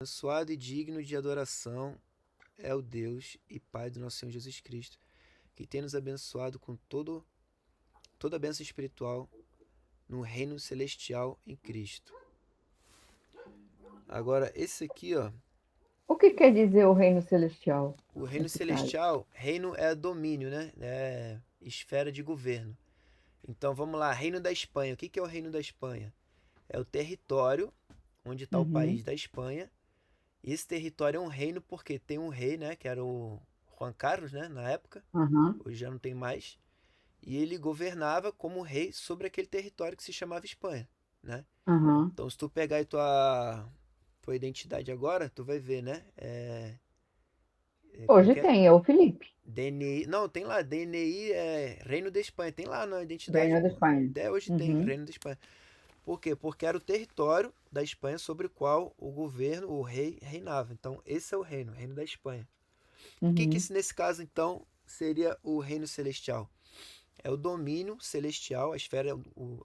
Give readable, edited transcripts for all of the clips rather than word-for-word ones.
abençoado e digno de adoração é o Deus e Pai do nosso Senhor Jesus Cristo, que tem nos abençoado com toda a bênção espiritual no reino celestial em Cristo. Agora, esse aqui, ó, O que quer dizer o reino celestial, o reino nesse caso? celestial, reino é domínio, né? É esfera de governo. Então vamos lá, Reino da Espanha. O que é o Reino da Espanha? É o território onde está o país Uhum, da Espanha. E esse território é um reino porque tem um rei, né? Que era o Juan Carlos, né? Na época. uhum, Hoje já não tem mais. E ele governava como rei sobre aquele território que se chamava Espanha, né? uhum. Então se tu pegar aí tua identidade agora, tu vai ver, né? Como é Hoje que é? tem, é o Felipe, DNI. Não, tem lá, DNI é Reino da Espanha. Tem lá na identidade, reino da pô. Espanha. Até hoje tem Uhum, Reino da Espanha. Por quê? Porque era o território da Espanha sobre o qual o governo, o rei, reinava. Então, esse é o reino da Espanha. O que uhum. nesse caso, então, seria o reino celestial? É o domínio celestial, a esfera,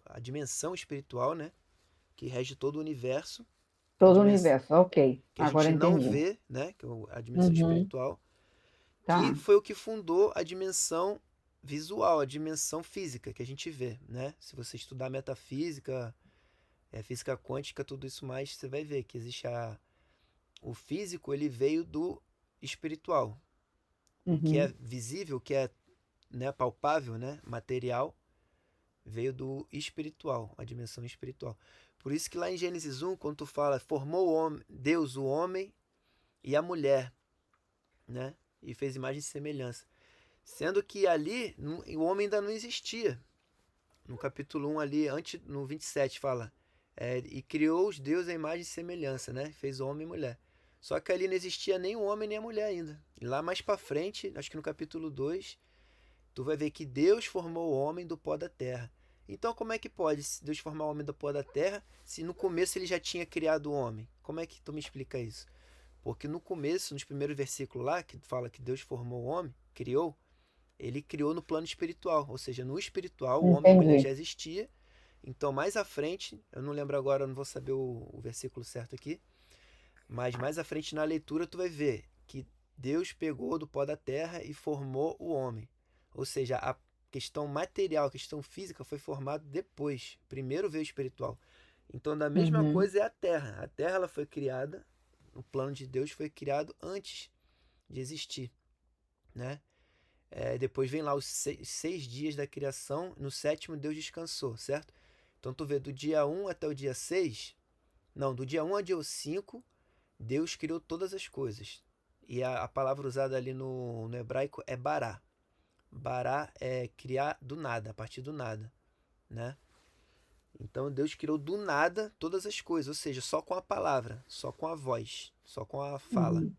a dimensão espiritual, né? Que rege todo o universo, a Todo o dimensão universo, ok. que a Agora gente não entendi. vê, né? Que é a dimensão Uhum, espiritual, que tá. foi o que fundou a dimensão visual, a dimensão física que a gente vê, né? Se você estudar metafísica, física quântica, tudo isso mais, você vai ver que existe o físico, ele veio do espiritual. O que é Uhum, visível, o que é, né, palpável, né, material, veio do espiritual, a dimensão espiritual. Por isso que lá em Gênesis 1, quando tu fala, formou o homem, Deus o homem e a mulher, né, e fez imagem e semelhança. Sendo que ali o homem ainda não existia. No capítulo 1 ali, antes, no 27 fala, e criou os deuses à imagem e semelhança, né? Fez homem e mulher. Só que ali não existia nem o homem nem a mulher ainda. E lá mais para frente, acho que no capítulo 2 tu vai ver que Deus formou o homem do pó da terra. Então como é que pode Deus formar o homem do pó da terra se no começo ele já tinha criado o homem? Como é que tu me explica isso? Porque no começo, nos primeiros versículos lá, que fala que Deus formou o homem, criou, ele criou no plano espiritual, ou seja, no espiritual o homem e a mulher já entendi. existia. Então mais à frente, eu não lembro agora, eu não vou saber o versículo certo aqui, mas mais à frente na leitura tu vai ver que Deus pegou do pó da terra e formou o homem. Ou seja, a questão material, a questão física foi formada depois. Primeiro veio o espiritual. Então da mesma Uhum, coisa é a terra. A terra ela foi criada, o plano de Deus foi criado antes de existir, né? Depois vem lá os 6 dias da criação, no sétimo Deus descansou, certo? Então tu vê do dia 1 até o dia 6, não, do dia 1 ao dia 5, Deus criou todas as coisas. E a palavra usada ali no hebraico é bará. Bará é criar do nada, a partir do nada, né? Então Deus criou do nada todas as coisas, ou seja, só com a palavra, só com a voz, só com a fala. uhum,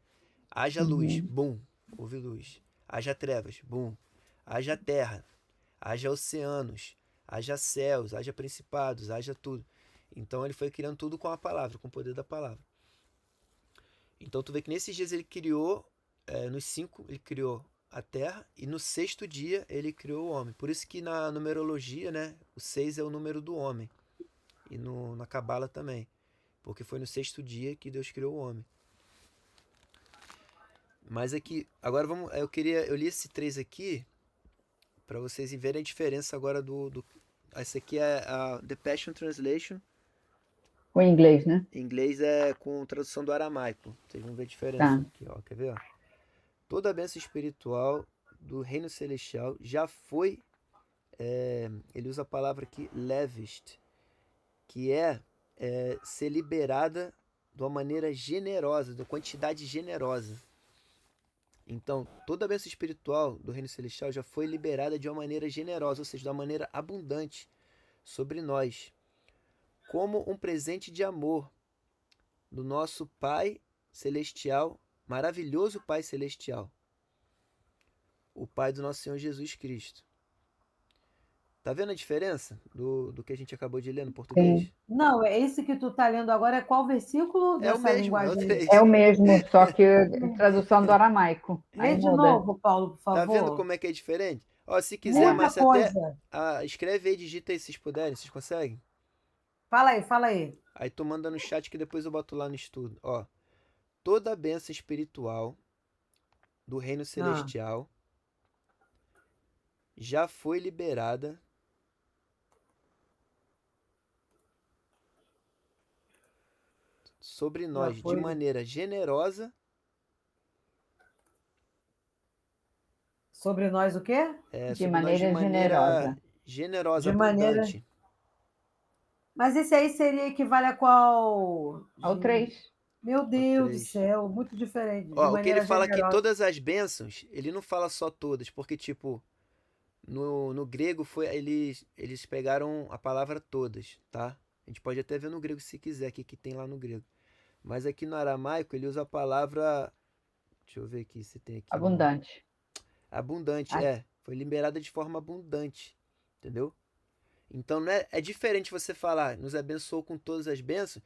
Haja luz, uhum, bum, houve luz. Haja trevas, bum. Haja terra, haja oceanos, haja céus, haja principados, haja tudo. Então ele foi criando tudo com a palavra, com o poder da palavra. Então tu vê que nesses dias ele criou, nos 5 ele criou a terra e no sexto dia ele criou o homem. Por isso que na numerologia, né, o 6 é o número do homem. E na cabala também. Porque foi no sexto dia que Deus criou o homem. Mas aqui, agora vamos, eu li esse 3 aqui para vocês verem a diferença agora esse aqui é a The Passion Translation. o inglês, né? Em inglês é com tradução do aramaico. Vocês vão ver a diferença Tá. aqui, ó. Quer ver? Ó? Toda a bênção espiritual do reino celestial já foi. Ele usa a palavra aqui, levist, que ser liberada de uma maneira generosa, de uma quantidade generosa. Então, toda a bênção espiritual do reino celestial já foi liberada de uma maneira generosa, ou seja, de uma maneira abundante sobre nós, como um presente de amor do nosso Pai Celestial, maravilhoso Pai Celestial, o Pai do nosso Senhor Jesus Cristo. Tá vendo a diferença do que a gente acabou de ler no português? Sim. Não, esse que tu está lendo agora é qual versículo É o dessa mesmo, é o linguagem? 3. É o mesmo, só que tradução do aramaico. Aí Lê de muda. novo, Paulo, por Tá vendo favor. como é que é diferente? Ó, se quiser, Muita mas até coisa. escreve aí, digita aí se vocês puderem, vocês conseguem? Fala aí, fala aí. Aí tu manda no chat que depois eu boto lá no estudo. Ó, toda a bênção espiritual do reino celestial já foi liberada sobre nós de maneira generosa. Sobre nós o quê? De maneira generosa. Generosa, De maneira- abundante. Mas esse aí seria equivale a qual? Ao 3. Meu Deus do 3. céu, muito diferente. De Ó, o que maneira ele fala aqui, generosa. todas as bênçãos, ele não fala só todas, porque, tipo, no grego eles pegaram a palavra todas, tá? A gente pode até ver no grego se quiser, que tem lá no grego. Mas aqui no aramaico ele usa a palavra. Deixa eu ver aqui se tem aqui. Abundante. Abundante, Ah. Foi liberada de forma abundante. Entendeu? Então é diferente você falar, nos abençoou com todas as bênçãos,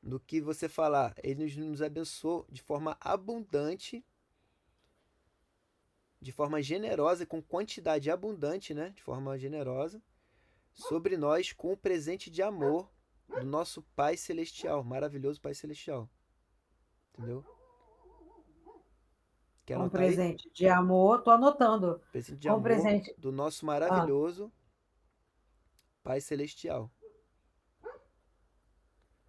do que você falar, ele nos abençoou de forma abundante, de forma generosa, com quantidade abundante, né? De forma generosa, sobre nós com o presente de amor do nosso Pai Celestial, maravilhoso Pai Celestial. Entendeu? Quer Com anotar aí? presente de amor, tô anotando. Presente de Com amor presente. do nosso maravilhoso Pai Celestial.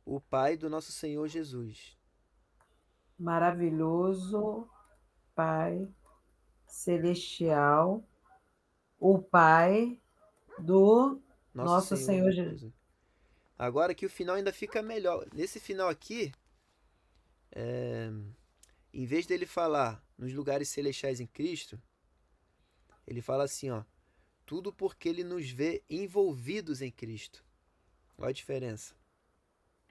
O Pai do nosso Senhor Jesus. Maravilhoso Pai Celestial, o Pai do nosso Senhor Jesus. Agora que o final ainda fica melhor. Nesse final aqui, em vez dele falar nos lugares celestiais em Cristo, ele fala assim, ó, tudo porque ele nos vê envolvidos em Cristo. Olha a diferença.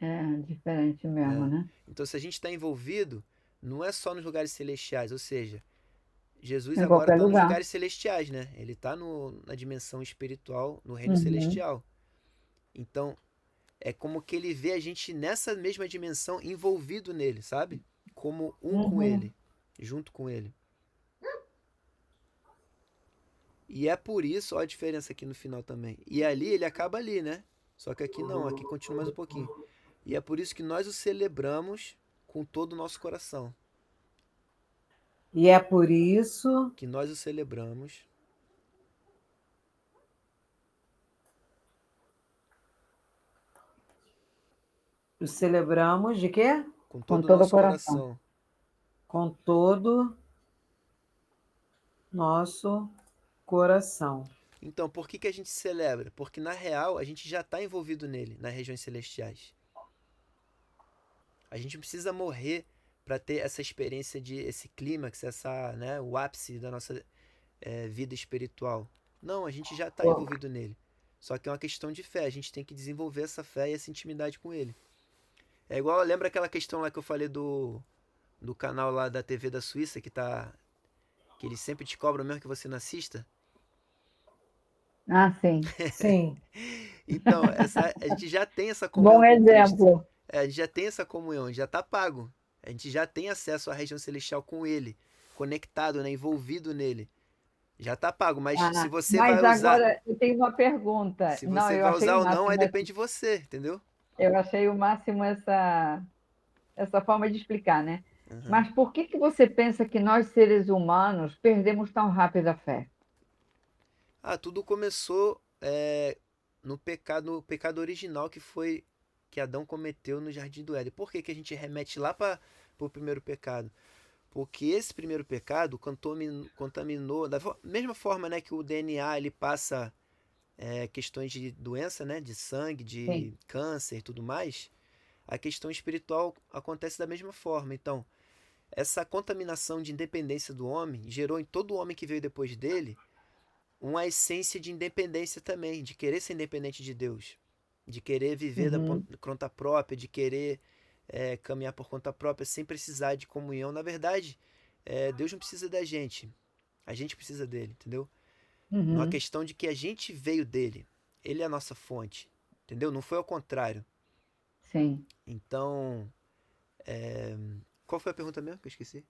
É diferente mesmo, né? Então, se a gente está envolvido, não é só nos lugares celestiais, ou seja, Jesus Em agora qualquer está nos lugar. lugares celestiais, né? Ele está na dimensão espiritual, no reino Uhum. celestial. Então, é como que ele vê a gente nessa mesma dimensão envolvido nele, sabe? Como um com ele, junto com ele. E é por isso, ó a diferença aqui no final também. E ali, ele acaba ali, né? Só que aqui não, aqui continua mais um pouquinho. E é por isso que nós o celebramos com todo o nosso coração. E é por isso que nós o celebramos de quê? com todo Com o todo o nosso coração. coração. Com todo nosso coração. Então, por que a gente celebra? Porque, na real, a gente já está envolvido nele, nas regiões celestiais. A gente não precisa morrer para ter essa experiência de esse clímax, né, o ápice da nossa vida espiritual. Não, a gente já está envolvido nele. Só que é uma questão de fé. A gente tem que desenvolver essa fé e essa intimidade com ele. É igual, lembra aquela questão lá que eu falei do canal lá da TV da Suíça, que eles sempre te cobram mesmo que você não assista? Ah, sim. Sim. Então, a gente já tem essa comunhão Bom com Cristo. exemplo. A gente já tem essa comunhão, já está pago. A gente já tem acesso à região celestial com ele, conectado, né, envolvido nele. Já está pago, mas se você Mas vai usar, agora eu tenho uma pergunta. se Não, você eu vai achei usar o ou não, aí máximo depende de você, entendeu? eu achei o máximo essa forma de explicar, né? Mas por que você pensa que nós, seres humanos, perdemos tão rápido a fé? Tudo começou no pecado original que Adão cometeu no Jardim do Éden. Por que a gente remete lá para o primeiro pecado? Porque esse primeiro pecado contaminou, da mesma forma, né, que o DNA ele passa questões de doença, né, de sangue, de câncer e tudo mais, a questão espiritual acontece da mesma forma. Então, essa contaminação de independência do homem gerou em todo homem que veio depois dele uma essência de independência também, de querer ser independente de Deus, de querer viver da conta própria, de querer caminhar por conta própria sem precisar de comunhão. Na verdade, Deus não precisa da gente, a gente precisa dele, entendeu? Numa questão de que a gente veio dele, ele é a nossa fonte, entendeu? Não foi ao contrário. Sim. Então, qual foi a pergunta mesmo que eu esqueci?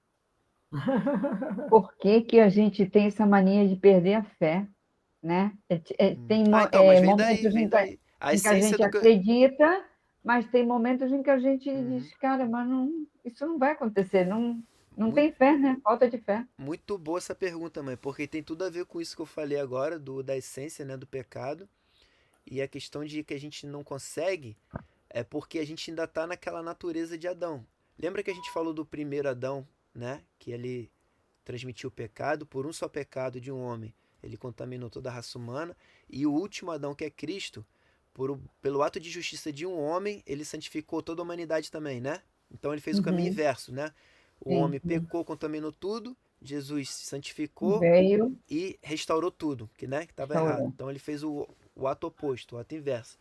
Por que a gente tem essa mania de perder a fé, né? Tem Então, mas vem momentos daí. A em que a essência gente do que... acredita, Mas tem momentos em que a gente Uhum. diz, cara, mas não, isso não vai acontecer, não Muito, tem fé, né? Falta de fé. muito boa essa pergunta, mãe, porque tem tudo a ver com isso que eu falei agora, da essência, né, do pecado, e a questão de que a gente não consegue é porque a gente ainda está naquela natureza de Adão. Lembra que a gente falou do primeiro Adão, né, que ele transmitiu o pecado, por um só pecado de um homem, ele contaminou toda a raça humana, e o último Adão, que é Cristo, pelo ato de justiça de um homem, ele santificou toda a humanidade também, né? Então ele fez o caminho Uhum, inverso, né? O sim, homem pecou, contaminou tudo, Jesus santificou veio, e restaurou tudo, que estava errado. restaurou. Então ele fez o ato oposto, o ato inverso.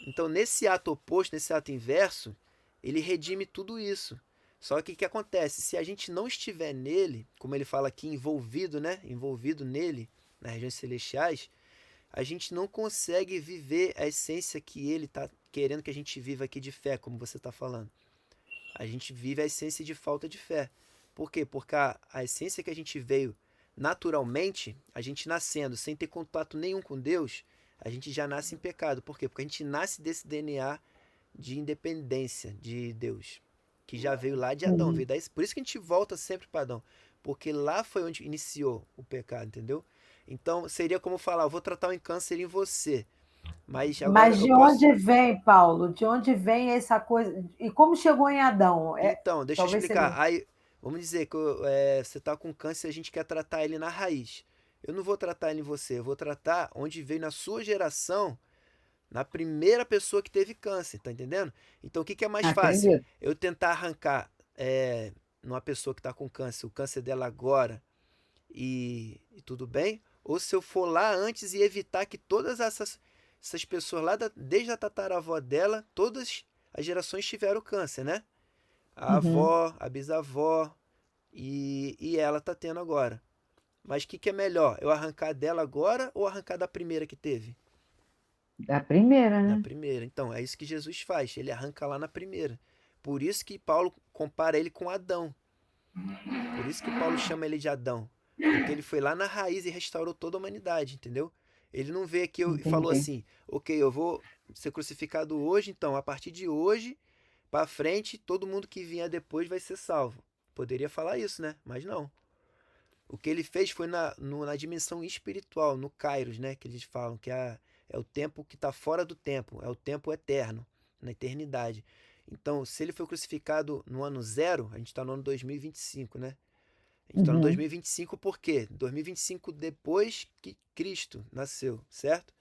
Então nesse ato oposto, nesse ato inverso, ele redime tudo isso. Só que o que acontece? Se a gente não estiver nele, como ele fala aqui, envolvido, né? Envolvido nele, nas regiões celestiais, a gente não consegue viver a essência que ele está querendo que a gente viva aqui de fé, como você está falando. A gente vive a essência de falta de fé. Por quê? Porque a essência que a gente veio naturalmente, a gente nascendo sem ter contato nenhum com Deus, a gente já nasce em pecado. Por quê? Porque a gente nasce desse DNA de independência de Deus, que já veio lá de Adão. Uhum. Por isso que a gente volta sempre para Adão, porque lá foi onde iniciou o pecado, entendeu? Então seria como falar, eu vou tratar um câncer em você, mas agora Mas eu de posso. onde vem, Paulo? De onde vem essa coisa? E como chegou em Adão? Então, deixa eu Talvez explicar. seria. Aí, vamos dizer que você está com câncer e a gente quer tratar ele na raiz. Eu não vou tratar ele em você, eu vou tratar onde veio na sua geração, na primeira pessoa que teve câncer, tá entendendo? Então, o que é mais fácil? Acredito. Eu tentar arrancar numa pessoa que está com câncer, o câncer dela agora e tudo bem? Ou se eu for lá antes e evitar que todas essas pessoas lá, desde a tataravó dela, todas as gerações tiveram câncer, né? A Uhum. avó, a bisavó e ela tá tendo agora. Mas o que é melhor? Eu arrancar dela agora ou arrancar da primeira que teve? Da primeira, Da né? primeira. Então, é isso que Jesus faz. Ele arranca lá na primeira. Por isso que Paulo compara ele com Adão. Por isso que Paulo chama ele de Adão. Porque ele foi lá na raiz e restaurou toda a humanidade, entendeu? Ele não veio aqui e falou Entendi. assim: ok, eu vou ser crucificado hoje, então a partir de hoje para frente, todo mundo que vier depois vai ser salvo. Poderia falar isso, né? Mas não. O que ele fez foi na dimensão espiritual, no Kairos, né? Que eles falam que é o tempo que está fora do tempo, é o tempo eterno, na eternidade. Então, se ele foi crucificado no ano zero, a gente está no ano 2025, né? A gente está no Uhum. 2025 por quê? 2025 depois que Cristo nasceu, certo?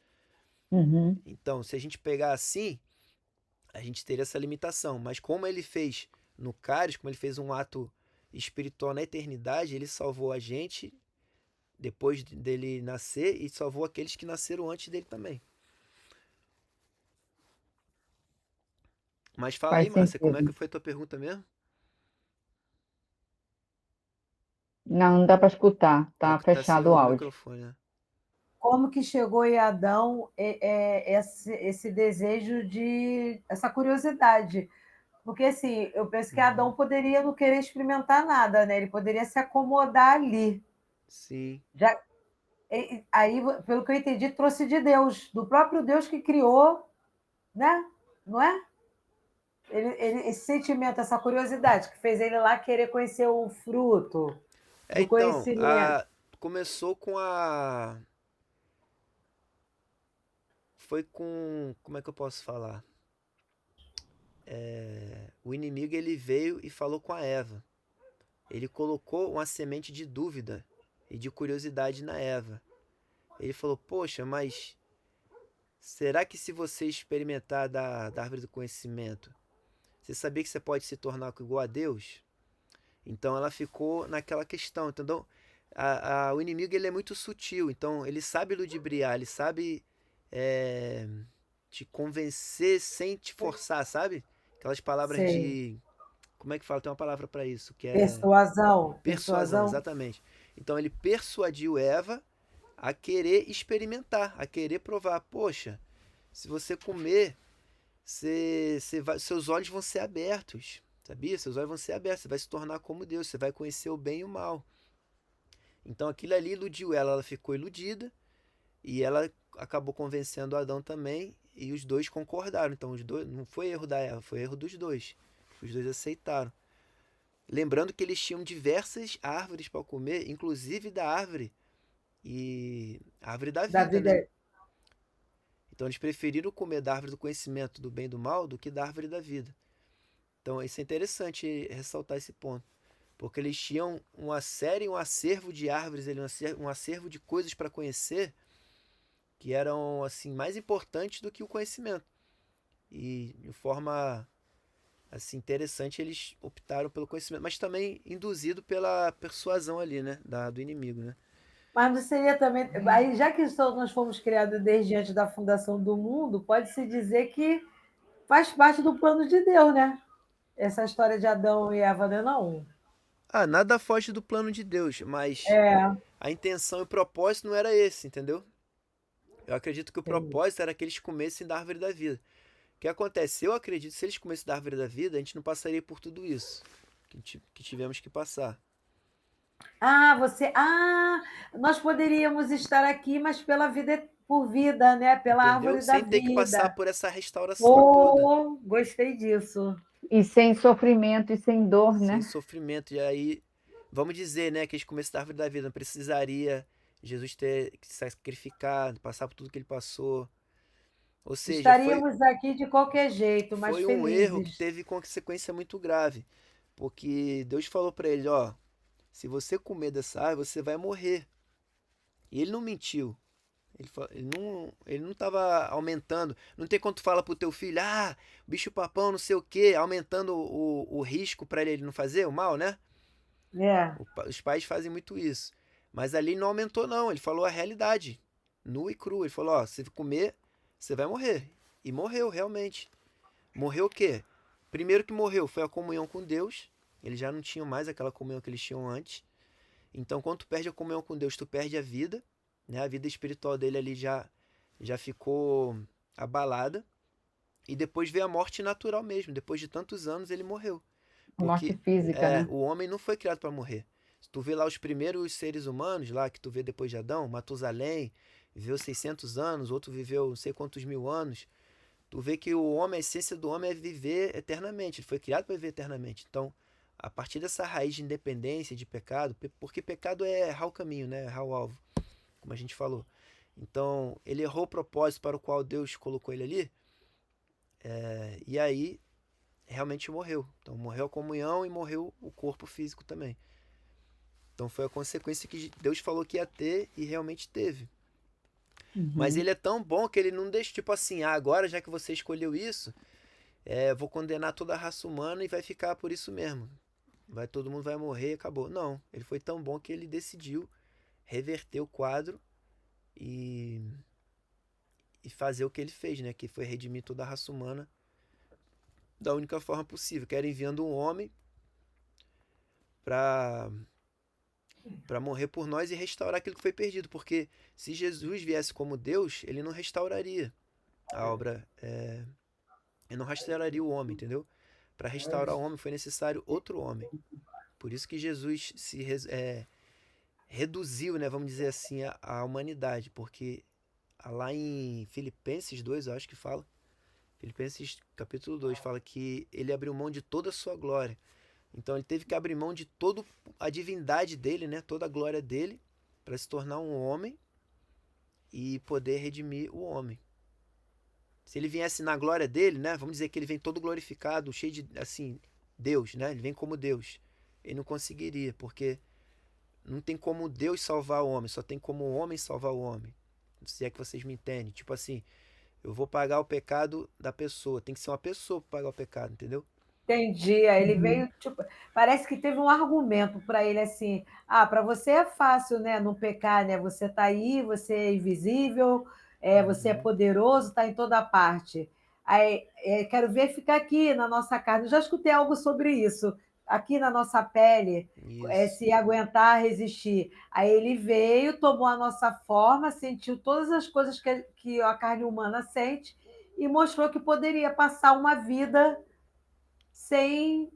Uhum. Então, se a gente pegar assim, a gente teria essa limitação. Mas como ele fez no Kairos, como ele fez um ato espiritual na eternidade, ele salvou a gente depois dele nascer e salvou aqueles que nasceram antes dele também. Mas fala aí, Faz Márcia, como é que sentido. foi a tua pergunta mesmo? Não, não dá para escutar. Tá Tá sem fechado o o áudio. microfone, né? Como que chegou em Adão esse desejo de, essa curiosidade? Porque assim, eu penso que Adão Uhum. poderia não querer experimentar nada, né? Ele poderia se acomodar ali. Sim. Já, aí, pelo que eu entendi, trouxe de Deus, do próprio Deus que criou, né? Não é? Esse sentimento, essa curiosidade que fez ele lá querer conhecer o fruto do Então, conhecimento. começou com a. Foi com. Como é que eu posso falar? O inimigo ele veio e falou com a Eva. Ele colocou uma semente de dúvida e de curiosidade na Eva. Ele falou: poxa, mas será que se você experimentar da árvore do conhecimento, você sabia que você pode se tornar igual a Deus? Então ela ficou naquela questão, entendeu? O inimigo ele é muito sutil, então ele sabe ludibriar, ele sabe é, te convencer sem te forçar, sabe? Aquelas palavras Sei. de. Como é que fala? Tem uma palavra para isso, que é Persuasão. persuasão, Persuasão. exatamente. Então ele persuadiu Eva a querer experimentar, a querer provar. Poxa, se você comer, seus olhos vão ser abertos, sabia? Seus olhos vão ser abertos, você vai se tornar como Deus, você vai conhecer o bem e o mal. Então aquilo ali iludiu ela, ela ficou iludida e ela acabou convencendo Adão também e os dois concordaram. Então, os dois, não foi erro da Eva, foi erro dos dois. Os dois aceitaram. Lembrando que eles tinham diversas árvores para comer, inclusive da árvore e a árvore da Da vida, né? vida. Então eles preferiram comer da árvore do conhecimento do bem e do mal do que da árvore da vida. Então isso é interessante ressaltar esse ponto, porque eles tinham uma série, um acervo de árvores, um acervo de coisas para conhecer que eram assim mais importantes do que o conhecimento. E de forma assim interessante eles optaram pelo conhecimento, mas também induzido pela persuasão ali, né, do inimigo, né? Mas não seria também. Aí, já que nós fomos criados desde antes da fundação do mundo, pode-se dizer que faz parte do plano de Deus, né? Essa história de Adão e Eva, né? Não. Ah, nada foge do plano de Deus, mas É. a intenção e o propósito não era esse, entendeu? Eu acredito que o Entendi. propósito era que eles comessem da árvore da vida. O que acontece? Eu acredito que se eles comessem da árvore da vida, a gente não passaria por tudo isso que tivemos que passar. Ah, você. Ah, nós poderíamos estar aqui, mas pela vida por vida, né? Pela Entendeu? árvore da Sem ter que passar vida. por essa restauração toda. Oh, gostei disso. E sem sofrimento e sem dor, Sem né? sofrimento. E aí, vamos dizer, né, que eles comessem da árvore da vida. Não precisaria Jesus ter que se sacrificar, passar por tudo que ele passou. Ou seja, Estaríamos aqui de qualquer jeito, mas foi um erro que felizes. teve consequência muito grave. Porque Deus falou para ele, ó, se você comer dessa árvore, você vai morrer. E ele não mentiu. Ele não tava aumentando. Não tem quando tu fala pro teu filho, ah, bicho papão, não sei o quê, aumentando o risco para ele não fazer o mal, né? É. Os pais fazem muito isso. Mas ali ele não aumentou, não. Ele falou a realidade, nua e crua. Ele falou, ó, se comer, você vai morrer. E morreu, realmente. Morreu o quê? Primeiro que morreu foi a comunhão com Deus. Eles já não tinham mais aquela comunhão que eles tinham antes. Então, quando tu perde a comunhão com Deus, tu perde a vida, né? A vida espiritual dele ali já ficou abalada. E depois veio a morte natural mesmo. Depois de tantos anos, ele morreu. A morte Porque física, né? o homem não foi criado para morrer. Se tu vê lá os primeiros seres humanos, lá que tu vê depois de Adão, Matusalém, viveu 600 anos, outro viveu não sei quantos mil anos. Tu vê que o homem, a essência do homem é viver eternamente. Ele foi criado para viver eternamente. Então, a partir dessa raiz de independência, de pecado, porque pecado é errar o caminho, né? Errar o alvo, como a gente falou. Então, ele errou o propósito para o qual Deus colocou ele ali, e aí realmente morreu. Então, morreu a comunhão e morreu o corpo físico também. Então, foi a consequência que Deus falou que ia ter e realmente teve. Mas Uhum. ele é tão bom que ele não deixa, tipo assim, ah, agora já que você escolheu isso, vou condenar toda a raça humana e vai ficar por isso mesmo. Todo mundo vai morrer e acabou. Não, ele foi tão bom que ele decidiu reverter o quadro e, e fazer o que ele fez, né? Que foi redimir toda a raça humana da única forma possível, que era enviando um homem para morrer por nós e restaurar aquilo que foi perdido. Porque se Jesus viesse como Deus, ele não restauraria a obra, ele não restauraria o homem, entendeu? Para restaurar o homem foi necessário outro homem. Por isso que Jesus reduziu, né, vamos dizer assim, a humanidade, porque lá em Filipenses 2, eu acho que fala, Filipenses capítulo 2 fala que ele abriu mão de toda a sua glória. Então ele teve que abrir mão de toda a divindade dele, né, toda a glória dele, para se tornar um homem e poder redimir o homem. Se ele viesse na glória dele, né, vamos dizer que ele vem todo glorificado, cheio de, assim, Deus, né, ele vem como Deus. Ele não conseguiria, porque não tem como Deus salvar o homem, só tem como o homem salvar o homem. Se é que vocês me entendem. Tipo assim, eu vou pagar o pecado da pessoa. Tem que ser uma pessoa para pagar o pecado, entendeu? Entendi. Aí ele Uhum. veio, tipo, parece que teve um argumento para ele assim: ah, para você é fácil, né, não pecar, né? Você está aí, você é invisível, você é Uhum. poderoso, está em toda parte. Aí, quero ver ficar aqui na nossa carne. Eu já escutei algo sobre isso, aqui na nossa pele, Isso. se aguentar, resistir. Aí ele veio, tomou a nossa forma, sentiu todas as coisas que a carne humana sente e mostrou que poderia passar uma vida sem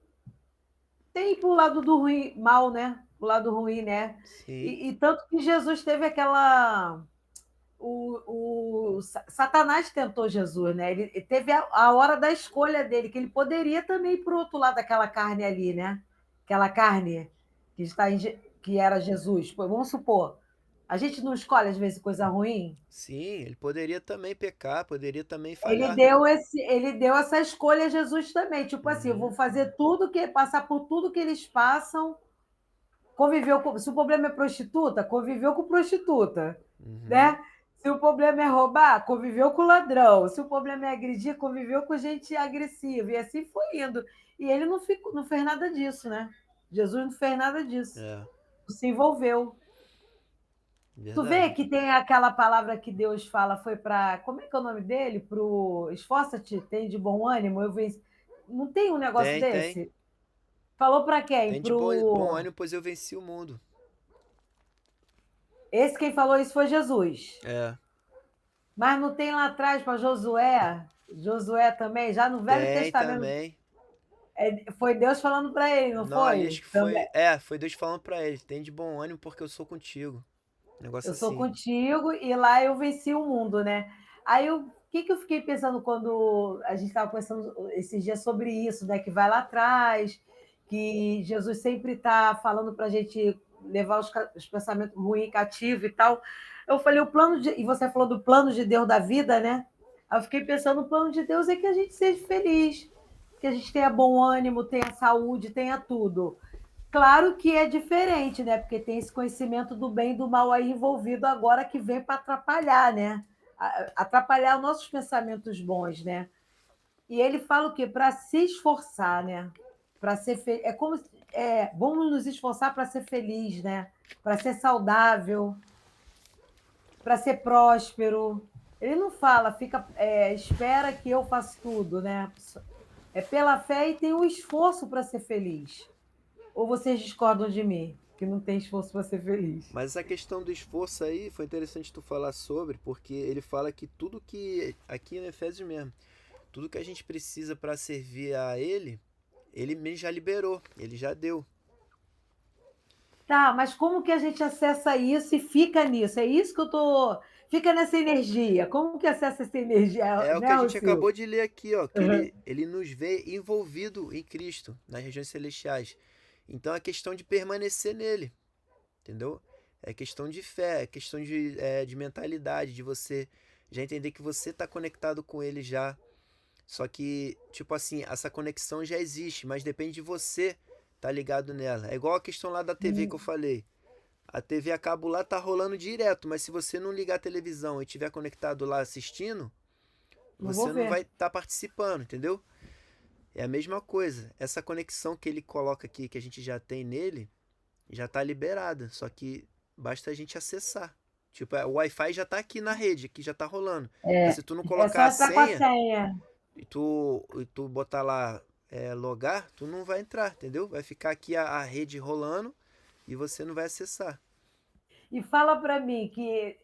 tem para o lado do ruim, mal, né? O lado ruim, né? Sim. E tanto que Jesus teve aquela. Satanás tentou Jesus, né? Ele teve a hora da escolha dele, que ele poderia também ir para o outro lado daquela carne ali, né? Aquela carne que que era Jesus. Pô, vamos supor, a gente não escolhe às vezes coisa ruim. Sim, ele poderia também pecar, poderia também Ele falhar. deu ele deu essa escolha a Jesus também, tipo assim, eu vou Uhum, fazer passar por tudo que eles passam. Se o problema é prostituta, conviveu com prostituta, uhum. né? Se o problema é roubar, conviveu com ladrão. Se o problema é agredir, conviveu com gente agressiva. E assim foi indo. E ele não fez nada disso, né? Jesus não fez nada disso. É, Não se envolveu. Tu vê verdade. que tem aquela palavra que Deus fala, foi para. Como é que é o nome dele? Pro esforça-te, tem de bom ânimo. Eu venci. Não tem um negócio Tem, tem. desse? Falou para quem? Tem de bom Pro. ânimo, pois eu venci o mundo. Esse quem falou isso foi Jesus. É, Mas não tem lá atrás para Josué? Josué também, já no Velho tem Testamento. também. Foi Deus falando para ele, não Não, ali acho foi? que Também. foi. É, foi Deus falando pra ele: tem de bom ânimo porque eu sou contigo. Um negócio Eu sou assim. contigo e lá eu venci o mundo, né? Aí o que eu fiquei pensando quando a gente estava pensando esses dias sobre isso, né? Que vai lá atrás, que Jesus sempre está falando para a gente levar os pensamentos ruins cativos e tal. Eu falei, e você falou do plano de Deus da vida, né? Aí eu fiquei pensando, o plano de Deus é que a gente seja feliz, que a gente tenha bom ânimo, tenha saúde, tenha tudo. Claro que é diferente, né? Porque tem esse conhecimento do bem e do mal aí envolvido agora que vem para atrapalhar, né? Atrapalhar os nossos pensamentos bons, né? E ele fala o quê? Para se esforçar, né? Para ser é como vamos nos esforçar para ser feliz, né? Para ser saudável, para ser próspero. Ele não fala, espera que eu faça tudo, né? É pela fé e tem o esforço para ser feliz. Ou vocês discordam de mim, que não tem esforço para ser feliz? Mas essa questão do esforço aí foi interessante tu falar sobre, porque ele fala que tudo que. Aqui em Efésios mesmo, tudo que a gente precisa para servir a ele mesmo já liberou, ele já deu. Tá, mas como que a gente acessa isso e fica nisso? É isso que eu tô. Fica nessa energia. Como que acessa essa energia, É o que né, a gente Rocio? acabou de ler aqui, ó, que Uhum. ele nos vê envolvido em Cristo, nas regiões celestiais. Então é questão de permanecer nele, entendeu? É questão de fé, é questão de mentalidade, de você já entender que você está conectado com ele já. Só que, tipo assim, essa conexão já existe, mas depende de você tá ligado nela. É igual a questão lá da TV que eu falei. A TV a cabo lá tá rolando direto, mas se você não ligar a televisão e tiver conectado lá assistindo, Não vou você não vai ver. estar participando, entendeu? É a mesma coisa. Essa conexão que ele coloca aqui, que a gente já tem nele, já tá liberada. Só que basta a gente acessar. Tipo, o Wi-Fi já tá aqui na rede, aqui já tá rolando. Mas se tu não É só colocar a entrar com a senha senha. e tu botar lá logar, tu não vai entrar, entendeu? Vai ficar aqui a rede rolando e você não vai acessar. E fala para mim que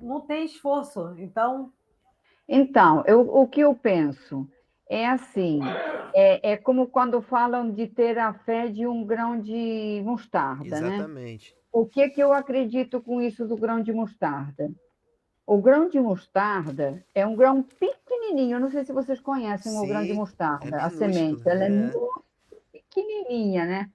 não tem esforço. Então, Então, o que eu penso é assim, é como quando falam de ter a fé de um grão de mostarda, né? Exatamente. O que eu acredito com isso do grão de mostarda? O grão de mostarda é um grão pequenininho, eu não sei se vocês conhecem o grão de Sim, é mostarda, a minúsculo. semente, ela é É. muito pequenininha, né?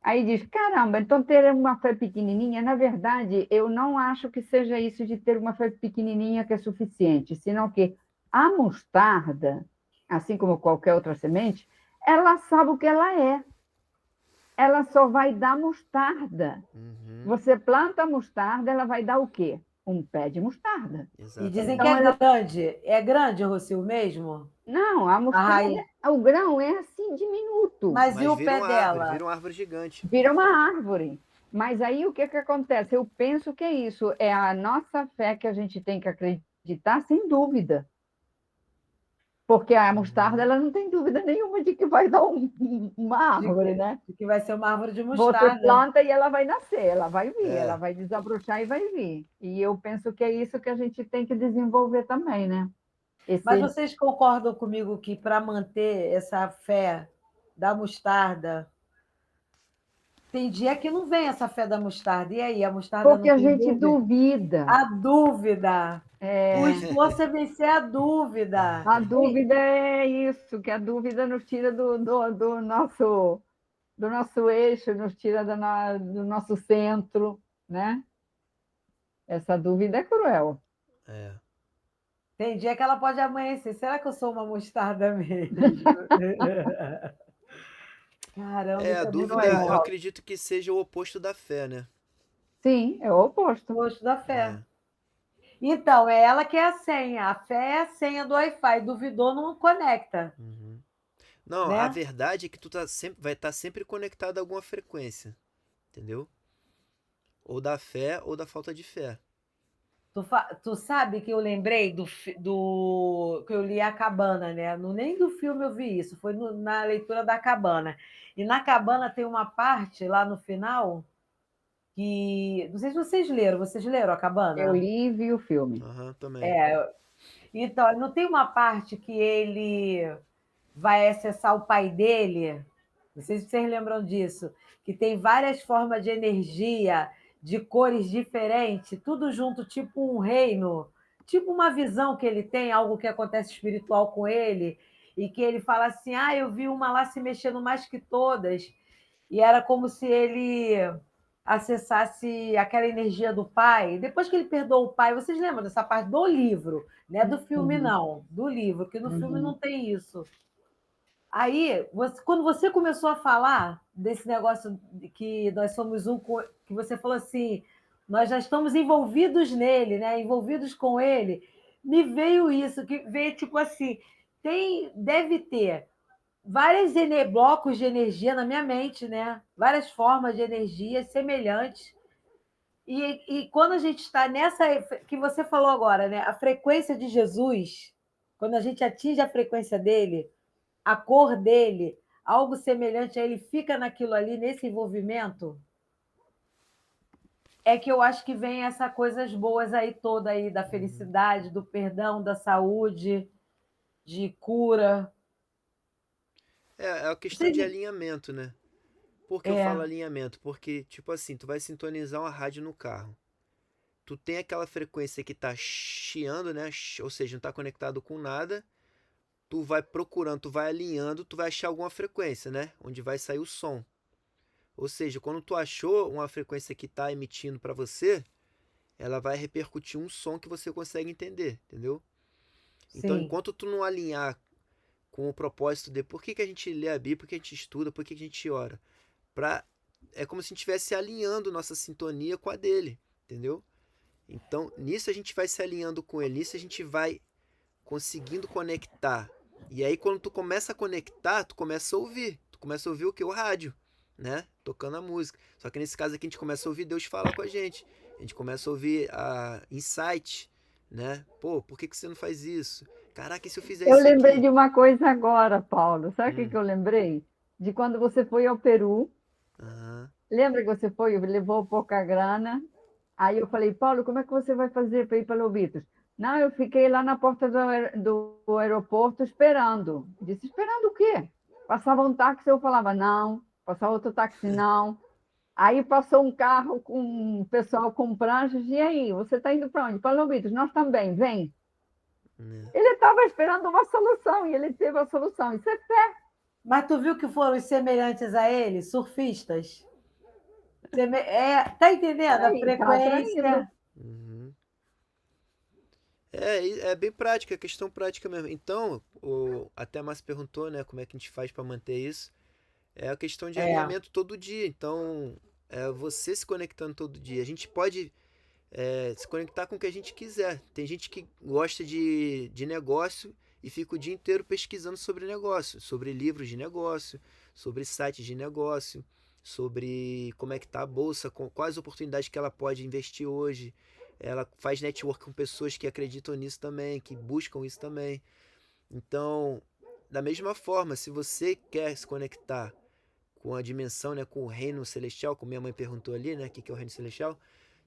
Aí diz, caramba, então ter uma fé pequenininha, na verdade, eu não acho que seja isso de ter uma fé pequenininha que é suficiente, senão que a mostarda, assim como qualquer outra semente, ela sabe o que ela é. Ela só vai dar mostarda. Uhum, Você planta a mostarda, ela vai dar o quê? Um pé de mostarda. e dizem que exatamente. Então, é ela... grande. É grande, Rocio, mesmo? Não, a A mostarda, raiz. o grão é assim, diminuto. Mas e Mas o pé vira dela? uma árvore gigante. Vira uma árvore. Mas aí o que acontece? Eu penso que é isso, é a nossa fé que a gente tem que acreditar, sem dúvida. Porque a mostarda, Uhum. ela não tem dúvida nenhuma de que vai dar uma De árvore, né? de que vai ser uma árvore de Você mostarda. planta e ela vai nascer, ela vai vir, ela É, vai desabrochar e vai vir. E eu penso que é isso que a gente tem que desenvolver também, né? Mas Esse, vocês concordam comigo que para manter essa fé da mostarda, Tem dia que não vem essa fé da mostarda. E aí, a mostarda Porque não a tem gente dúvida? duvida. A dúvida. O É, esforço é vencer a dúvida. a dúvida é isso, que a dúvida nos tira do nosso eixo, nos tira do nosso centro, né? Essa dúvida é cruel. É. Tem dia que ela pode amanhecer. Será que eu sou uma mostarda mesmo? Caramba, É, a isso é muito dúvida, eu legal. acredito que seja o oposto da fé, né? Sim, é o oposto. Gosto da fé. É. Então, é ela que é a senha. A fé é a senha do Wi-Fi. Duvidou, não conecta, Uhum. Não, a né? verdade é que tu vai estar sempre conectado a alguma frequência, entendeu? Ou da fé ou da falta de fé. Tu sabe que eu lembrei do que eu li A Cabana, né? Nem do filme eu vi isso, foi na leitura da Cabana. E na Cabana tem uma parte lá no final que. Não sei se vocês leram A Eu Cabana? li e vi o filme. Aham, também. É, então, não tem uma parte que ele vai acessar o pai dele? Não sei se vocês lembram disso, que tem várias formas de energia, de cores diferentes, tudo junto, tipo um reino, tipo uma visão que ele tem, algo que acontece espiritual com ele, e que ele fala assim: ah, eu vi uma lá se mexendo mais que todas, e era como se ele acessasse aquela energia do pai. Depois que ele perdoou o pai, vocês lembram dessa parte do livro, não é do filme, Uhum, não, do livro, que no filme não uhum. tem isso. Aí, quando você começou a falar desse negócio de que nós somos um, que você falou assim, nós já estamos envolvidos nele, né? Envolvidos com ele, me veio isso, que veio tipo assim, deve ter vários blocos de energia na minha mente, né? Várias formas de energia semelhantes. E quando a gente está nessa que você falou agora, né? A frequência de Jesus, quando a gente atinge a frequência dele, a cor dele, algo semelhante a ele, fica naquilo ali, nesse envolvimento, é que eu acho que vem essas coisas boas aí toda aí, da Uhum. felicidade, do perdão, da saúde, de cura. É a questão de Vocês- alinhamento, né? Por que eu falo É, alinhamento? Porque, tipo assim, tu vai sintonizar uma rádio no carro. Tu tem aquela frequência que tá chiando, né? Ou seja, não tá conectado com nada. Tu vai procurando, tu vai alinhando, tu vai achar alguma frequência, né? Onde vai sair o som. Ou seja, quando tu achou uma frequência que tá emitindo para você, ela vai repercutir um som que você consegue entender, entendeu? Então, sim. enquanto tu não alinhar com o propósito de por que a gente lê a Bíblia, por que a gente estuda, por que a gente ora, pra, é como se a gente estivesse alinhando nossa sintonia com a dele, entendeu? Então, nisso a gente vai se alinhando com ele, nisso a gente vai conseguindo conectar. E aí, quando tu começa a conectar, tu começa a ouvir. Tu começa a ouvir o que? O rádio, né? Tocando a música. Só que nesse caso aqui a gente começa a ouvir Deus falar com a gente. A gente começa a ouvir a insight, né? Pô, por que você não faz isso? Caraca, e se eu fizer Eu isso lembrei aqui? de uma coisa agora, Paulo. Sabe o que Hum, que eu lembrei? De quando você foi ao Peru. aham, Lembra que você foi, levou pouca grana? Aí eu falei, Paulo, como é que você vai fazer para ir para Lobitos? Não, eu fiquei lá na porta do aeroporto esperando. Disse, esperando o quê? Passava um táxi, eu falava, não. Passava outro táxi, não. Aí passou um carro com um pessoal com pranchas. E aí, você está indo para onde? Para Lobitos. Nós também, vem. né? Ele estava esperando uma solução e ele teve a solução. Isso é fé. Mas tu viu que foram os semelhantes a ele, surfistas? Tá entendendo? A Aí, está frequência. atraindo. Uhum. É bem prática, é questão prática mesmo. Então, até a Márcia perguntou, né, como é que a gente faz para manter isso. É a questão de É, alinhamento todo dia. Então, é você se conectando todo dia. A gente pode se conectar com o que a gente quiser. Tem gente que gosta de negócio e fica o dia inteiro pesquisando sobre negócio, sobre livros de negócio, sobre sites de negócio, sobre como é que está a bolsa, quais oportunidades que ela pode investir hoje. Ela faz network com pessoas que acreditam nisso também, que buscam isso também. Então, da mesma forma, se você quer se conectar com a dimensão, né, com o reino celestial, como minha mãe perguntou ali, né, o que é o reino celestial,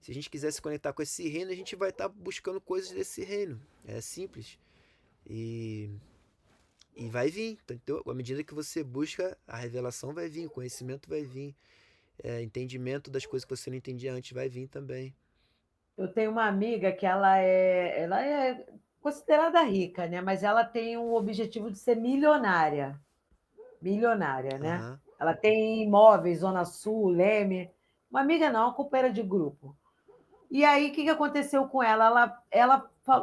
se a gente quiser se conectar com esse reino, a gente vai estar buscando coisas desse reino. É simples. E, e vai vir, entendeu? À medida que você busca, a revelação vai vir, o conhecimento vai vir. entendimento das coisas que você não entendia antes vai vir também. Eu tenho uma amiga que ela é considerada rica, né? Mas ela tem o objetivo de ser milionária. Milionária, né? Aham. Ela tem imóveis, Zona Sul, Leme. Uma amiga não, uma companheira de grupo. E aí, o que aconteceu com ela?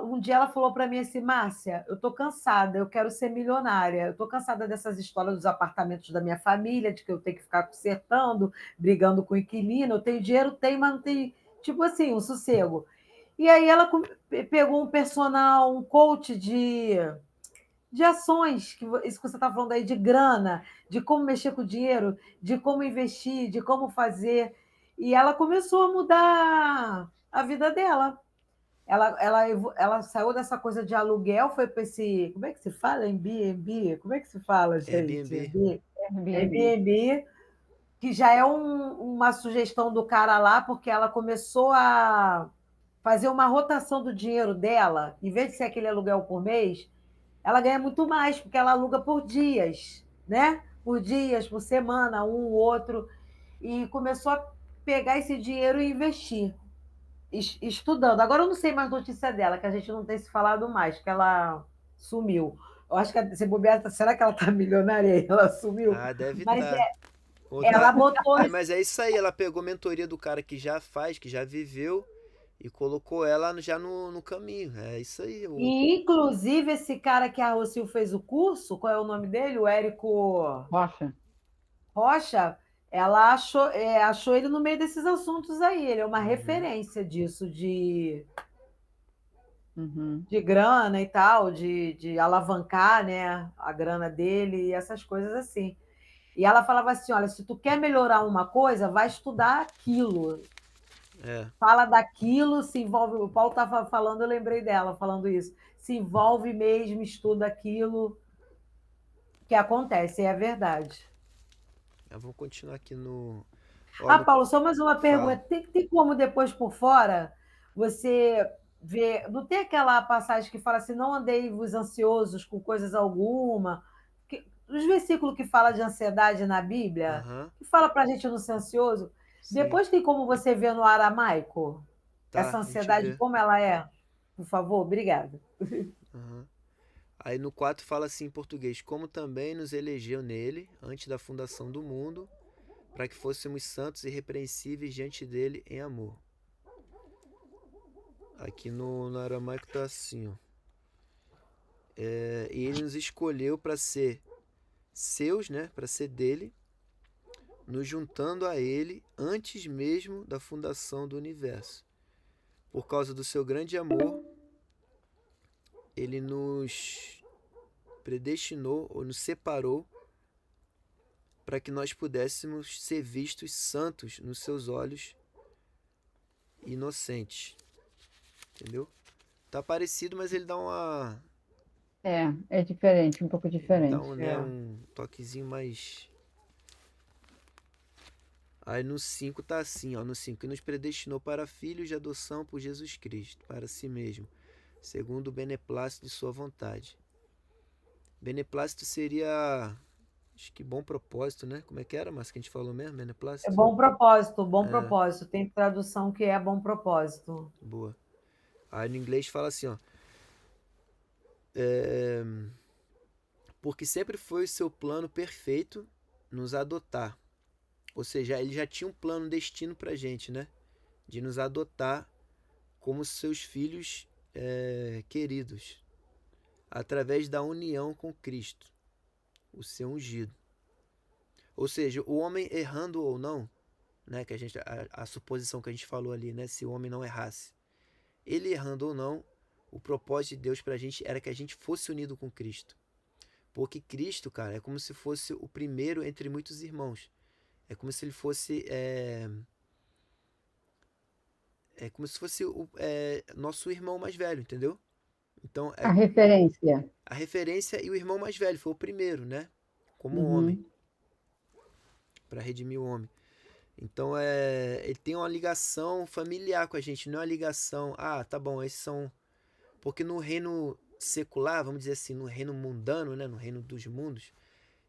Um dia ela falou para mim assim, Márcia, eu estou cansada, eu quero ser milionária. Eu estou cansada dessas histórias dos apartamentos da minha família, de que eu tenho que ficar consertando, brigando com o inquilino. Eu tenho dinheiro, tenho, mas não tenho, tipo assim, um sossego. E aí ela pegou um personal, um coach de ações, isso que você está falando aí, de grana, de como mexer com o dinheiro, de como investir, de como fazer. E ela começou a mudar a vida dela. Ela saiu dessa coisa de aluguel, foi para esse. Como é que se fala? Airbnb? Como é que se fala, gente? Airbnb. Airbnb. Airbnb, que já é uma sugestão do cara lá, porque ela começou a fazer uma rotação do dinheiro dela, em vez de ser aquele aluguel por mês, ela ganha muito mais, porque ela aluga por dias, né? Por dias, por semana, um, outro. E começou a pegar esse dinheiro e investir, estudando. Agora eu não sei mais notícia dela, que a gente não tem se falado mais, que ela sumiu. Eu acho que se bobear, será que ela está milionária? Ela sumiu. Ah, deve Mas estar. ela botou. Mas é isso aí, ela pegou mentoria do cara que já faz, que já viveu, e colocou ela já no caminho. É isso aí. E, inclusive, esse cara que a Rocio fez o curso, qual é o nome dele? O Érico Rocha. Rocha, ela achou ele no meio desses assuntos aí. Ele é uma Uhum. referência disso, de Uhum. grana e tal, de alavancar, né, a grana dele e essas coisas assim. E ela falava assim: olha, se tu quer melhorar uma coisa, vai estudar aquilo. É. Fala daquilo, se envolve. O Paulo estava falando, eu lembrei dela falando isso. Se envolve mesmo, estuda aquilo que acontece, é a verdade. Vamos continuar aqui no. Ó, Ah, no. Paulo, só mais uma pergunta. Fala. Tem como depois por fora você ver. Não tem aquela passagem que fala assim: não andei-vos ansiosos com coisas alguma? Os versículos que fala de ansiedade na Bíblia, Aham. que fala para a gente não ser ansioso. Sim. Depois tem como você ver no aramaico Tá, essa a gente ansiedade, vê. como ela é? Por favor, obrigada. Aham. Aí no 4 fala assim em português: como também nos elegeu nele, antes da fundação do mundo, para que fôssemos santos e irrepreensíveis diante dele em amor. Aqui no aramaico tá assim, ó. E ele nos escolheu para ser seus, né? Para ser dele, nos juntando a ele antes mesmo da fundação do universo. Por causa do seu grande amor, ele nos predestinou ou nos separou para que nós pudéssemos ser vistos santos nos seus olhos, inocentes. Entendeu? Tá parecido, mas ele dá uma. É diferente, um pouco Ele dá diferente. É. um toquezinho mais. Aí no 5 tá assim, ó. No 5, que nos predestinou para filhos de adoção por Jesus Cristo, para si mesmo, segundo o beneplácito de sua vontade. Beneplácito seria. Acho que bom propósito, né? Como é que era, mas que a gente falou mesmo? É Beneplácito? bom propósito, bom É, propósito. Tem tradução que é bom propósito. boa. Aí no inglês fala assim, ó. É, porque sempre foi o seu plano perfeito nos adotar. Ou seja, ele já tinha um plano, um destino pra gente, né? De nos adotar como seus filhos queridos, através da união com Cristo, o seu ungido. Ou seja, o homem errando ou não, né? Que a suposição que a gente falou ali, né? Se o homem não errasse, ele errando ou não, o propósito de Deus pra gente era que a gente fosse unido com Cristo. Porque Cristo, cara, é como se fosse o primeiro entre muitos irmãos. É como se ele fosse. É como se fosse o nosso irmão mais velho, entendeu? Então, A referência. a referência e o irmão mais velho foi o primeiro, né? Como homem, Uhum. para redimir o homem. Então, ele tem uma ligação familiar com a gente, não é uma ligação. Ah, tá bom, esses são. Porque no reino secular, vamos dizer assim, no reino mundano, né? No reino dos mundos,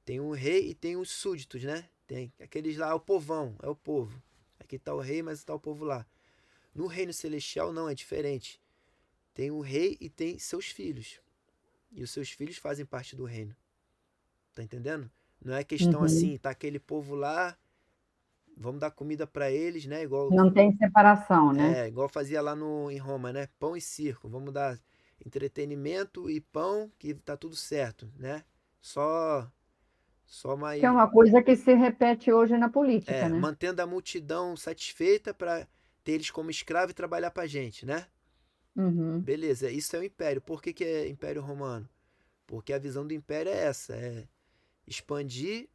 tem um rei e tem os súditos, né? Tem. Aqueles lá, é o povão, é o povo. Aqui está o rei, mas está o povo lá. No reino celestial, não, é diferente. Tem o rei e tem seus filhos. E os seus filhos fazem parte do reino. Tá entendendo? Não é questão Uhum. assim, tá aquele povo lá, vamos dar comida para eles, né? Não tem separação, né? Igual fazia lá em Roma, né? Pão e circo. Vamos dar entretenimento e pão, que tá tudo certo, né? Só, só Que é mais, uma coisa que se repete hoje na política, né? mantendo a multidão satisfeita para ter eles como escravo e trabalhar pra gente, né? Uhum. Beleza, isso é o império. Por que é Império Romano? Porque a visão do império é essa, é expandir,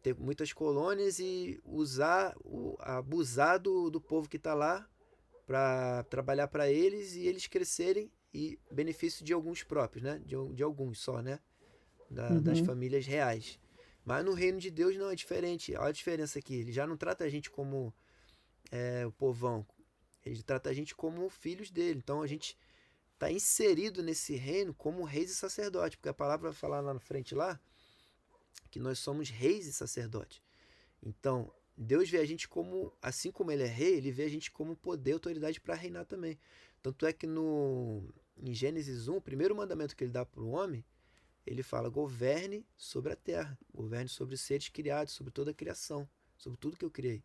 ter muitas colônias e abusar do povo que está lá para trabalhar para eles e eles crescerem e benefício de alguns próprios, né? De alguns só, né? Das Uhum. famílias reais. Mas no reino de Deus não é diferente. Olha a diferença aqui. Ele já não trata a gente como o povão. Ele trata a gente como filhos dele. Então a gente está inserido nesse reino como reis e sacerdotes. Porque a palavra vai falar lá na frente lá que nós somos reis e sacerdotes. Então, Deus vê a gente como, assim como ele é rei, ele vê a gente como poder e autoridade para reinar também. Tanto é que em Gênesis 1, o primeiro mandamento que ele dá para o homem, ele fala: governe sobre a terra, governe sobre os seres criados, sobre toda a criação, sobre tudo que eu criei.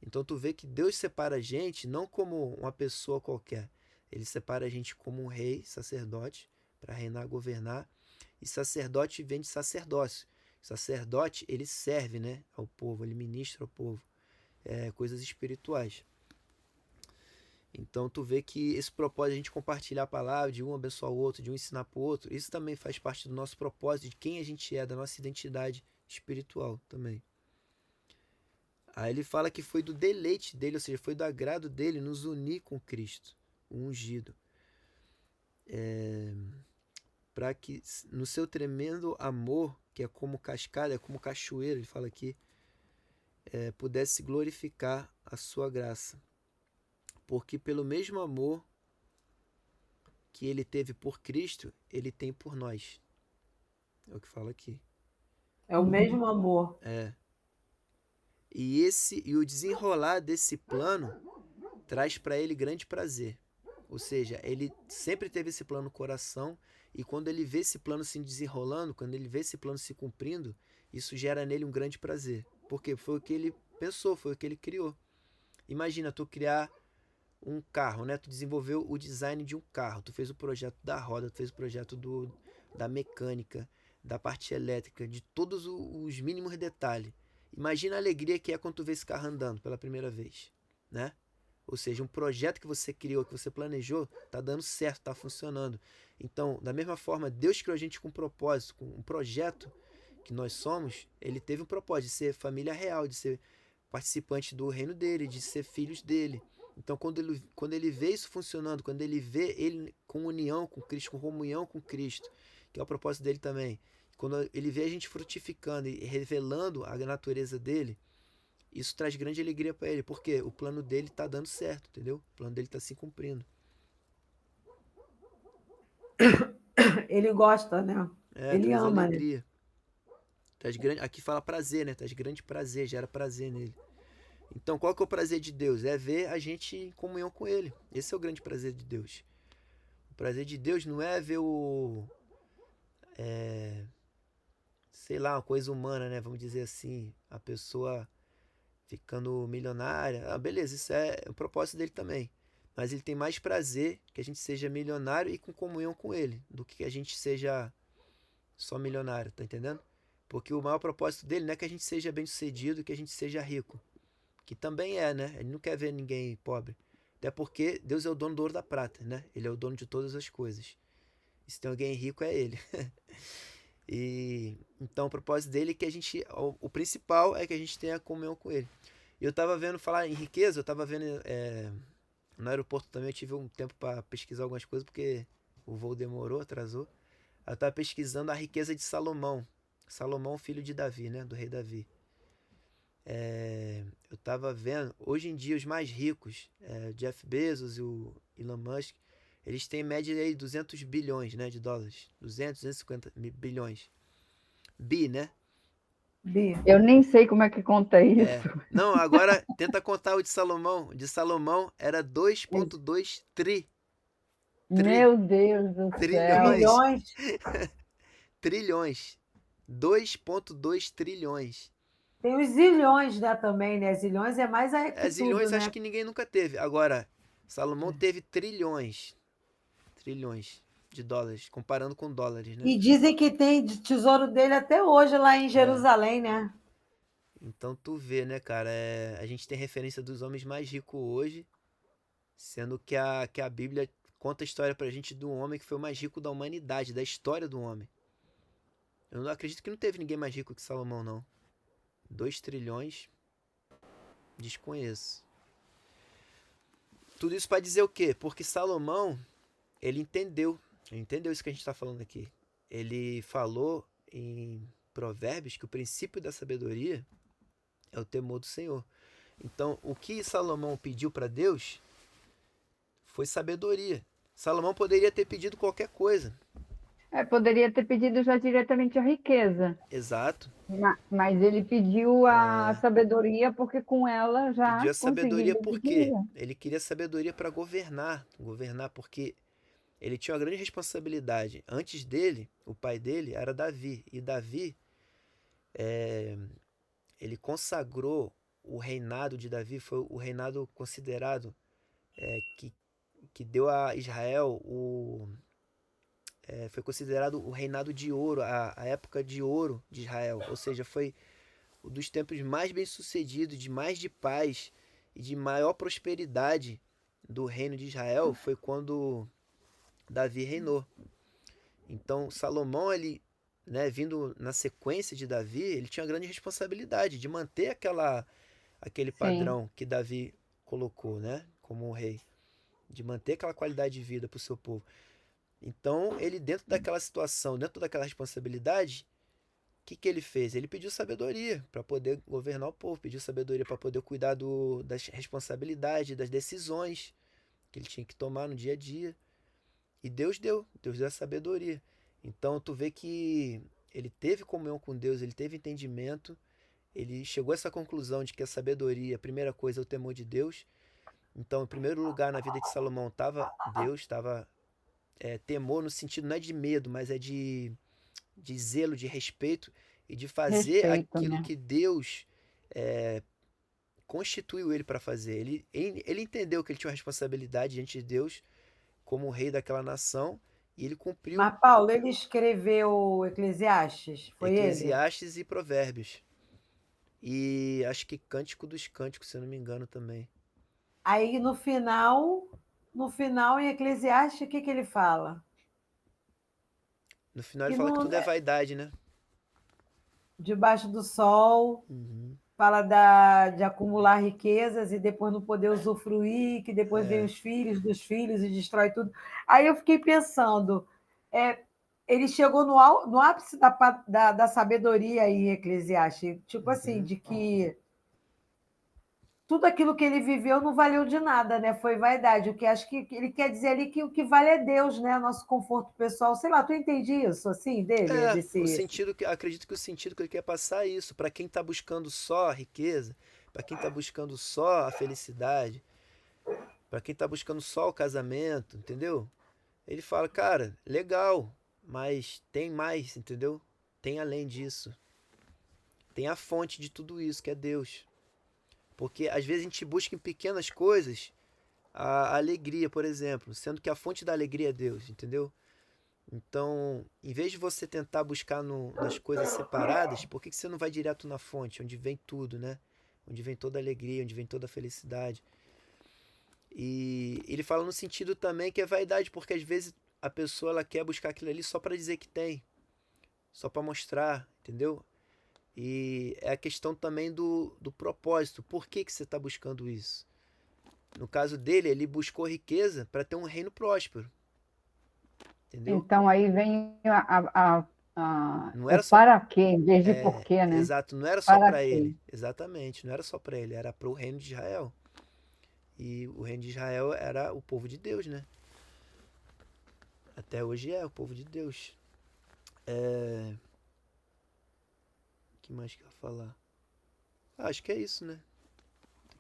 Então tu vê que Deus separa a gente não como uma pessoa qualquer. Ele separa a gente como um rei, sacerdote, para reinar, governar. E sacerdote vem de sacerdócio. Sacerdote, ele serve, né, ao povo, ele ministra ao povo coisas espirituais. Então tu vê que esse propósito de a gente compartilhar a palavra, de um abençoar o outro, de um ensinar para o outro, isso também faz parte do nosso propósito, de quem a gente é, da nossa identidade espiritual também. Aí ele fala que foi do deleite dele, ou seja, foi do agrado dele nos unir com Cristo, o ungido. Para que no seu tremendo amor, que é como cascada, é como cachoeira, ele fala aqui, pudesse glorificar a sua graça. Porque pelo mesmo amor que ele teve por Cristo, ele tem por nós. É o que fala aqui. É o mesmo amor. E o desenrolar desse plano traz para ele grande prazer. Ou seja, ele sempre teve esse plano no coração e quando ele vê esse plano se desenrolando, quando ele vê esse plano se cumprindo, isso gera nele um grande prazer. Porque foi o que ele pensou, foi o que ele criou. Imagina tu criar um carro, né? Tu desenvolveu o design de um carro, tu fez o projeto da roda, tu fez o projeto da mecânica, da parte elétrica, de todos os mínimos detalhes. Imagina a alegria que é quando tu vê esse carro andando pela primeira vez, né? Ou seja, um projeto que você criou, que você planejou, tá dando certo, tá funcionando. Então, da mesma forma, Deus criou a gente com um propósito, com um projeto que nós somos, ele teve um propósito de ser família real, de ser participante do reino dele, de ser filhos dele. Então, quando ele vê isso funcionando, quando ele vê ele com união com Cristo, com comunhão com Cristo, que é o propósito dele também, quando ele vê a gente frutificando e revelando a natureza dele, isso traz grande alegria para ele, porque o plano dele está dando certo, entendeu? O plano dele está se cumprindo. Ele gosta, né? Ele Traz ama, né? alegria. Aqui fala prazer, né? Traz grande prazer, gera prazer nele. Então, qual que é o prazer de Deus? É ver a gente em comunhão com Ele. Esse é o grande prazer de Deus. O prazer de Deus não é ver sei lá, uma coisa humana, né? Vamos dizer assim, a pessoa ficando milionária. Ah, beleza, isso é o propósito dele também. Mas ele tem mais prazer que a gente seja milionário e com comunhão com ele, do que a gente seja só milionário, tá entendendo? Porque o maior propósito dele não é que a gente seja bem sucedido, que a gente seja rico. Que também é, né? Ele não quer ver ninguém pobre. Até porque Deus é o dono do ouro e da prata, né? Ele é o dono de todas as coisas. E se tem alguém rico, é ele. E então o propósito dele é que a gente. O principal é que a gente tenha comunhão com ele. E eu tava vendo falar em riqueza, eu tava vendo. No aeroporto também eu tive um tempo para pesquisar algumas coisas, porque o voo demorou, atrasou. Eu tava pesquisando a riqueza de Salomão. Salomão, filho de Davi, né? Do rei Davi. Eu tava vendo, hoje em dia os mais ricos, Jeff Bezos e o Elon Musk, eles têm em média aí 200 bilhões, né, de dólares. 200, 250 bilhões. Bi, né? Bi? Eu nem sei como é que conta É. isso. Não, agora tenta contar o de Salomão. De Salomão era 2,2 Meu Deus do céu. trilhões. Trilhões. Trilhões. 2,2 trilhões. Tem os zilhões, né, também, né? Zilhões é mais que É, tudo, zilhões acho né? que ninguém nunca teve. Agora, Salomão teve trilhões. Trilhões de dólares, comparando com dólares, né? E dizem que tem tesouro dele até hoje lá em É. Jerusalém, né? Então tu vê, né, cara? A gente tem referência dos homens mais ricos hoje, sendo que a Bíblia conta a história pra gente de um homem que foi o mais rico da humanidade, da história do homem. Eu não acredito que não teve ninguém mais rico que Salomão, não. 2 trilhões, desconheço. Tudo isso para dizer o quê? Porque Salomão, ele entendeu isso que a gente está falando aqui. Ele falou em Provérbios que o princípio da sabedoria é o temor do Senhor. Então, o que Salomão pediu para Deus foi sabedoria. Salomão poderia ter pedido qualquer coisa. Poderia ter pedido já diretamente a riqueza, Exato. mas ele pediu a sabedoria porque com ela já Pediu a sabedoria conseguiria por quê? adquirir. Ele queria sabedoria para governar. Governar porque ele tinha uma grande responsabilidade. Antes dele, o pai dele era Davi. E Davi, ele consagrou o reinado de Davi, foi o reinado considerado que deu a Israel foi considerado o reinado de ouro, a época de ouro de Israel. Ou seja, foi um dos tempos mais bem-sucedidos, de mais de paz e de maior prosperidade do reino de Israel, foi quando Davi reinou. Então, Salomão, ele, né, vindo na sequência de Davi, ele tinha uma grande responsabilidade de manter aquele Sim, padrão que Davi colocou, né, como rei, de manter aquela qualidade de vida para o seu povo. Então, ele, dentro daquela situação, dentro daquela responsabilidade, o que ele fez? Ele pediu sabedoria para poder governar o povo, pediu sabedoria para poder cuidar das responsabilidades, das decisões que ele tinha que tomar no dia a dia. E Deus deu a sabedoria. Então tu vê que ele teve comunhão com Deus, ele teve entendimento, ele chegou a essa conclusão de que a sabedoria, a primeira coisa é o temor de Deus. Então, em primeiro lugar na vida de Salomão estava Deus, estava temor no sentido não é de medo, mas é de zelo, de respeito e de fazer respeito, aquilo né? que Deus é, constituiu ele para fazer. Ele entendeu que ele tinha uma responsabilidade diante de Deus como rei daquela nação e ele cumpriu. Mas, Paulo, ele escreveu Eclesiastes, foi ele? Eclesiastes e Provérbios. E acho que Cântico dos Cânticos, se eu não me engano também. Aí no final, em Eclesiastes, o que que ele fala? No final ele Que fala que não, tudo é vaidade, né? debaixo do sol, Uhum. fala de acumular riquezas e depois não poder usufruir, que depois vem É. os filhos dos filhos e destrói tudo. Aí eu fiquei pensando, é, ele chegou no ápice da sabedoria em Eclesiastes, tipo assim, Uhum. de que tudo aquilo que ele viveu não valeu de nada, né? Foi vaidade. O que acho que ele quer dizer ali que o que vale é Deus, né? Nosso conforto pessoal. Sei lá, tu entende isso assim dele, O desse. sentido que acredito que o sentido que ele quer passar é isso, para quem está buscando só a riqueza, para quem está buscando só a felicidade, para quem está buscando só o casamento, entendeu? Ele fala, cara, legal, mas tem mais, entendeu? Tem além disso. Tem a fonte de tudo isso, que é Deus. Porque às vezes a gente busca em pequenas coisas a alegria, por exemplo, sendo que a fonte da alegria é Deus, entendeu? Então, em vez de você tentar buscar nas coisas separadas, por que você não vai direto na fonte, onde vem tudo, né? Onde vem toda a alegria, onde vem toda a felicidade. E ele fala no sentido também que é vaidade, porque às vezes a pessoa ela quer buscar aquilo ali só para dizer que tem, só para mostrar, entendeu? E é a questão também do propósito. Por que você está buscando isso? No caso dele, ele buscou riqueza para ter um reino próspero, entendeu? Então aí vem Não o era só para quê, em vez de porquê, né? exato, não era só Para para quê? ele, exatamente, não era só para ele, era para o reino de Israel. E o reino de Israel era o povo de Deus, né? Até hoje é o povo de Deus. Que mais que eu falar? Ah, acho que é isso, né?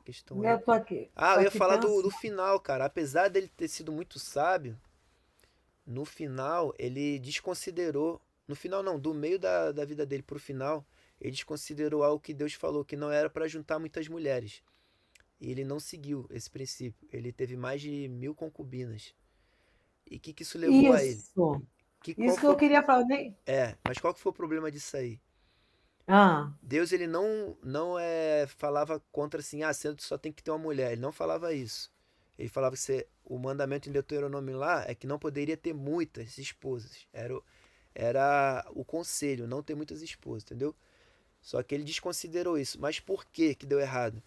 A questão aí. Eu tô aqui. Ah, Tô eu ia aqui falar do pensando. final, cara. Apesar dele ter sido muito sábio, no final ele desconsiderou. No final não, do meio da vida dele pro final, ele desconsiderou algo que Deus falou, que não era para juntar muitas mulheres. E ele não seguiu esse princípio. Ele teve mais de 1000 concubinas. E o que isso levou a ele? Isso. Qual Isso que foi eu queria falar. mas qual que foi o problema disso aí? Ah, Deus ele não falava contra assim, ah, você só tem que ter uma mulher. Ele não falava isso. Ele falava que o mandamento em Deuteronômio lá é que não poderia ter muitas esposas. Era o conselho, não ter muitas esposas, entendeu? Só que ele desconsiderou isso. Mas por que deu errado?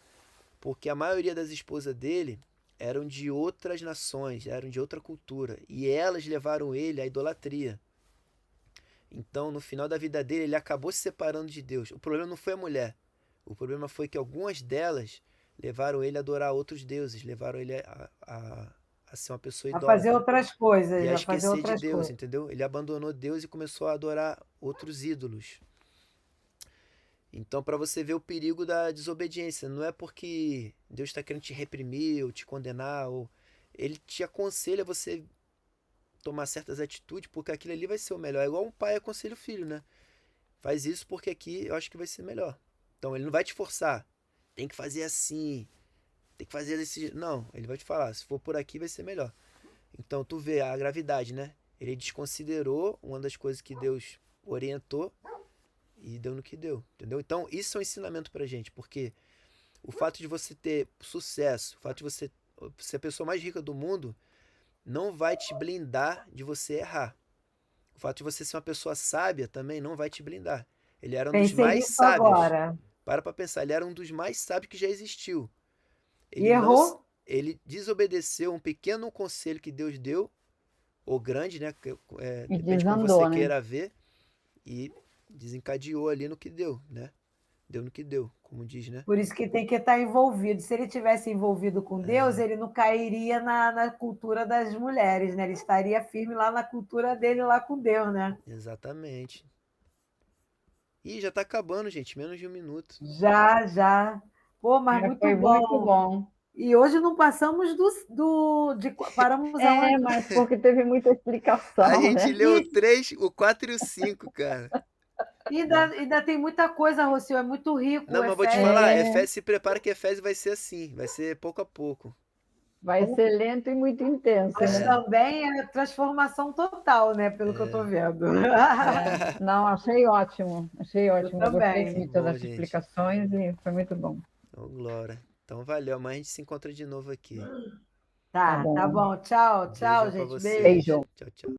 Porque a maioria das esposas dele eram de outras nações, eram de outra cultura. E elas levaram ele à idolatria. Então, no final da vida dele, ele acabou se separando de Deus. O problema não foi a mulher. O problema foi que algumas delas levaram ele a adorar outros deuses, levaram ele a ser uma pessoa a fazer idólatra outras e coisas, a a fazer esquecer de outras Deus, coisas. entendeu? Ele abandonou Deus e começou a adorar outros ídolos. Então, para você ver o perigo da desobediência, não é porque Deus está querendo te reprimir ou te condenar, ou ele te aconselha a você tomar certas atitudes, porque aquilo ali vai ser o melhor. É igual um pai aconselha o filho, né? Faz isso porque aqui eu acho que vai ser melhor. Então ele não vai te forçar. Tem que fazer assim, tem que fazer desse jeito. Não, ele vai te falar, se for por aqui vai ser melhor. Então tu vê a gravidade, né? Ele desconsiderou uma das coisas que Deus orientou e deu no que deu, entendeu? Então isso é um ensinamento pra gente, porque o fato de você ter sucesso, o fato de você ser a pessoa mais rica do mundo, não vai te blindar de você errar. O fato de você ser uma pessoa sábia também não vai te blindar. Ele era um dos Pensei mais nisso sábios. agora. Para pensar, ele era um dos mais sábios que já existiu. E Ele não, errou? ele desobedeceu um pequeno conselho que Deus deu, ou grande, né? E Depende de como você desandou, né? queira ver, e desencadeou ali no que deu, né? Deu no que deu, como diz, né? Por isso que tem que estar envolvido. Se ele tivesse envolvido com Deus, ele não cairia na cultura das mulheres, né? Ele estaria firme lá na cultura dele, lá com Deus, né? Exatamente. Ih, já tá acabando, gente. Menos de um minuto. Já, já. Pô, mas muito Foi muito bom. bom. E hoje não passamos paramos É, aonde? mas porque teve muita A explicação, gente né? leu o 3, o 4 e o 5, cara. E Né? ainda tem muita coisa, Rocio, é muito rico Não, o mas vou te falar, Efésios. É, Efésios, se prepara que Efésios vai ser assim, vai ser pouco a pouco. vai ser lento e muito intenso, Mas né? também é transformação total, né? Pelo que eu estou vendo. É, não, achei ótimo, achei Eu ótimo. Eu gostei Que também. muito bom, das gente. explicações e foi muito bom. Ô, Glória. Então valeu, amanhã a gente se encontra de novo aqui. Tá Tá bom. bom. Tchau, tchau, Beijão pra gente. vocês. Beijo. Beijo. Tchau, tchau.